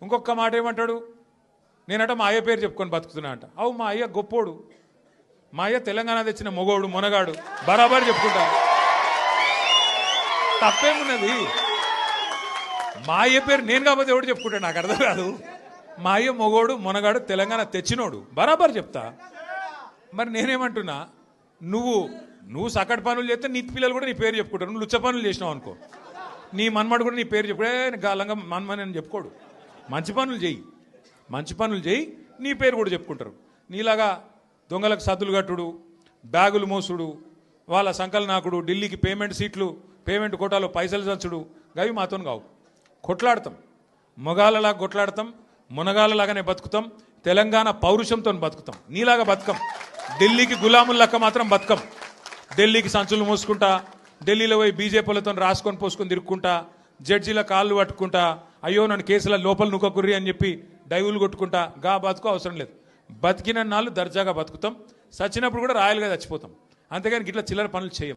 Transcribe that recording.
ఇంకొక మాట ఏమంటాడు, నేనట మా అయ్య పేరు చెప్పుకొని బతుకుతున్నా అంట. అవు మా అయ్య గొప్పోడు, మా అయ్య తెలంగాణ తెచ్చిన మొగోడు మునగాడు, బరాబర్ చెప్పుకుంటా. తప్పేమున్నది? మా అయ్య పేరు నేను కాకపోతే ఎవడు చెప్పుకుంటాడు, నాకు అర్థం కాదు. మా అయ్య మొగోడు మునగాడు తెలంగాణ తెచ్చినోడు, బరాబర్ చెప్తా. మరి నేనేమంటున్నా, నువ్వు సకటి పనులు చేస్తే నీ పిల్లలు కూడా నీ పేరు చెప్పుకుంటారు. నువ్వు లుచ్చ పనులు చేసినావు అనుకో, నీ మన్మడు కూడా నీ పేరు చెప్పుడే గాలంగా మన్మని అని చెప్పుకోడు. మంచి పనులు చేయి, నీ పేరు కూడా చెప్పుకుంటారు. నీలాగా దొంగలకు సద్దులు కట్టుడు, బ్యాగులు మోసుడు, వాళ్ళ సంకల్ నాకుడు, ఢిల్లీకి పేమెంట్ కోటాలో పైసలు చచ్చుడు, గవి మాతో కావు. కొట్లాడతాం, మొగాళ్ళలాగా కొట్లాడతాం, మునగాళ్ళలాగానే బతుకుతాం, తెలంగాణ పౌరుషంతో బతుకుతాం. నీలాగా బతుకం, ఢిల్లీకి గులాములక్క మాత్రం బతుకం. ఢిల్లీకి సంచులు మోసుకుంటా, ఢిల్లీలో పోయి బీజేపీలతో రాసుకొని పోసుకొని తిరుక్కుంటా, జడ్జీల కాళ్ళు పట్టుకుంటా, అయ్యో నన్ను కేసుల లోపల నుక్కకుర్రి అని చెప్పి డైవులు కొట్టుకుంటా, గా బతుకు అవసరం లేదు. బతికిన నాళ్ళు దర్జాగా బతుకుతాం, చచ్చినప్పుడు కూడా రాయలుగా చచ్చిపోతాం. అంతేగాని ఇట్లా చిల్లర పనులు చేయం.